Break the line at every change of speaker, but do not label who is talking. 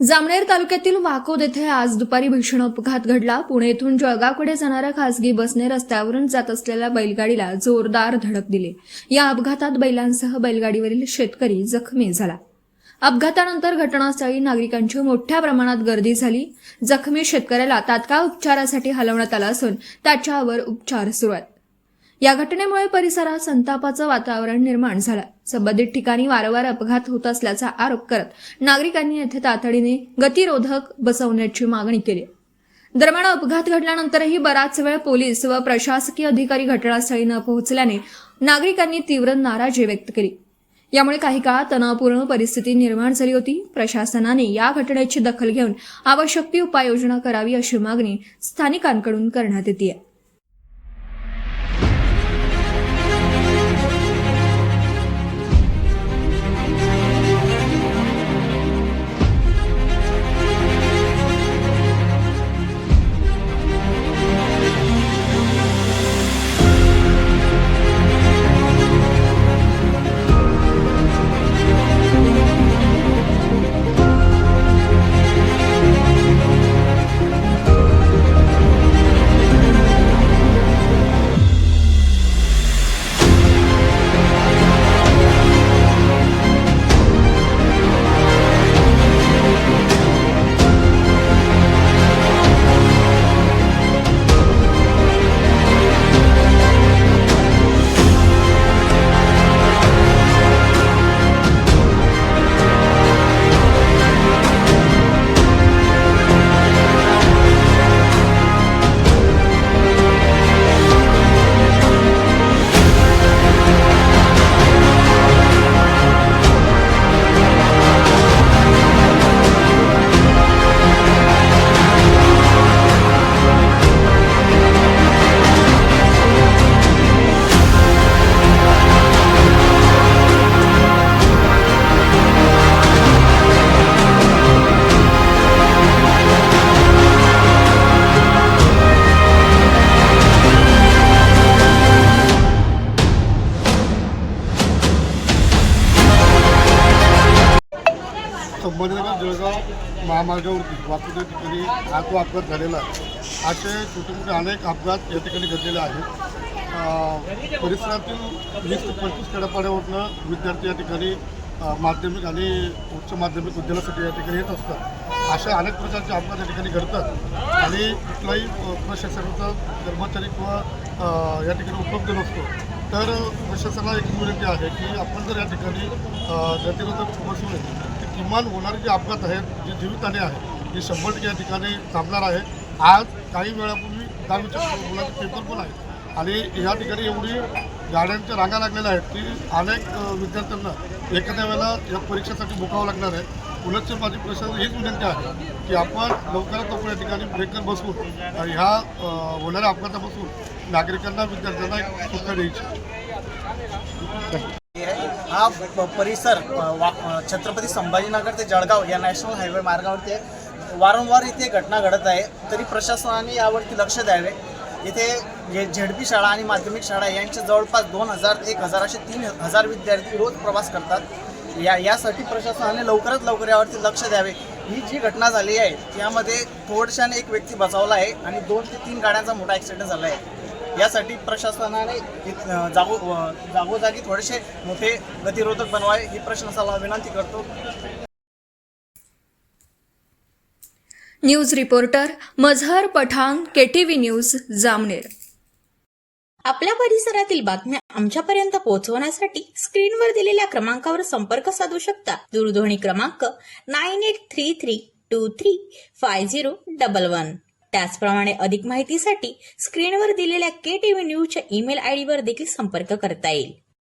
जामनेर तालुक्यातील वाकोद येथे आज दुपारी भीषण अपघात घडला। पुणे येथून जळगावकडे जाणाऱ्या खासगी बसने रस्त्यावरून जात असलेल्या बैलगाडीला जोरदार धडक दिली। या अपघातात बैलांसह बैलगाडीवरील शेतकरी जखमी झाला। अपघातानंतर घटनास्थळी नागरिकांची मोठ्या प्रमाणात गर्दी झाली। जखमी शेतकऱ्याला तात्काळ उपचारासाठी हलवण्यात आलं असून त्याच्यावर उपचार सुरू आहेत। या घटनेमुळे परिसरात संतापाचं वातावरण निर्माण झालं। संबंधित ठिकाणी वारंवार अपघात होत असल्याचा आरोप करत नागरिकांनी येथे तातडीने गतिरोधक बसवण्याची मागणी केली। दरम्यान अपघात घडल्यानंतरही बराच वेळ पोलीस व प्रशासकीय अधिकारी घटनास्थळी न पोहोचल्याने नागरिकांनी तीव्र नाराजी व्यक्त केली। यामुळे काही काळ तणावपूर्ण परिस्थिती निर्माण झाली होती। प्रशासनाने या घटनेची दखल घेऊन आवश्यक ती उपाययोजना करावी अशी मागणी स्थानिकांकडून करण्यात येते।
संभाजीनगर जळगाव महामार्गावरती वाकोद या ठिकाणी हा तो अपघात झालेला आहे। असे छोटे मोठे अनेक अपघात या ठिकाणी घडलेले आहेत। परिसरातील 20 ते 25 खेड्यापाड्यावरनं विद्यार्थी या ठिकाणी माध्यमिक आणि उच्च माध्यमिक विद्यालयासाठी या ठिकाणी येत असतात। अशा अनेक प्रकारचे अपघात या ठिकाणी घडतात आणि कुठलाही प्रशासनाचा कर्मचारी किंवा या ठिकाणी उपलब्ध नसतो। तर प्रशासनाला एक विनंती आहे की आपण जर या ठिकाणी गतिरोधक बसवले किमान होणारे जे अपघात आहेत, जे जीवितहानी आहे, हे 100% या ठिकाणी थांबणार आहे। आज काही वेळापूर्वी 10वीच्या मुलांचे पेपर पण आहे आणि या ठिकाणी एवढी गाड्यांच्या रांगा लागलेल्या आहेत की अनेक विद्यार्थ्यांना एखाद्या वेळेला या परीक्षेसाठी मुकावं लागणार आहे। उलटची माझी प्रशासन हीच विनंती आहे की आपण लवकरात लवकर या ठिकाणी ब्रेकर बसवून ह्या होणाऱ्या अपघातापासून नागरिकांना विद्यार्थ्यांना एक सुटका द्यायची।
हा परिसर छत्रपती संभाजीनगर ते जळगाव या नॅशनल हायवे मार्गावरती वारंवार इथे घटना घडत आहे। तरी प्रशासनाने यावरती लक्ष द्यावे। इथे झेडपी शाळा आणि माध्यमिक शाळा यांचे जवळपास 2000 ते 1000 असे 3000 विद्यार्थी रोज प्रवास करतात। यासाठी प्रशासनाने लवकरात लवकर यावरती लक्ष द्यावे। ही जी घटना झाली आहे त्यामध्ये थोडशाने एक व्यक्ती बचावला आहे आणि 2 ते 3 गाड्यांचा मोठा ॲक्सिडेंट झाला आहे। यासाठी प्रशासनाने जागोजागी थोडेसे मोठे गतिरोधक बनवावे ही प्रशासनाला विनंती करतो।
न्यूज रिपोर्टर मजहर पठाण, KTV न्यूज, जामनेर।
आपल्या परिसरातील बातम्या आमच्यापर्यंत पोहोचवण्यासाठी स्क्रीनवर दिलेल्या क्रमांकावर संपर्क साधू शकता। दूरध्वनी क्रमांक 9833235011। त्याचप्रमाणे अधिक माहितीसाठी स्क्रीनवर दिलेल्या KTV न्यूजच्या ईमेल आयडीवर देखील संपर्क करता येईल।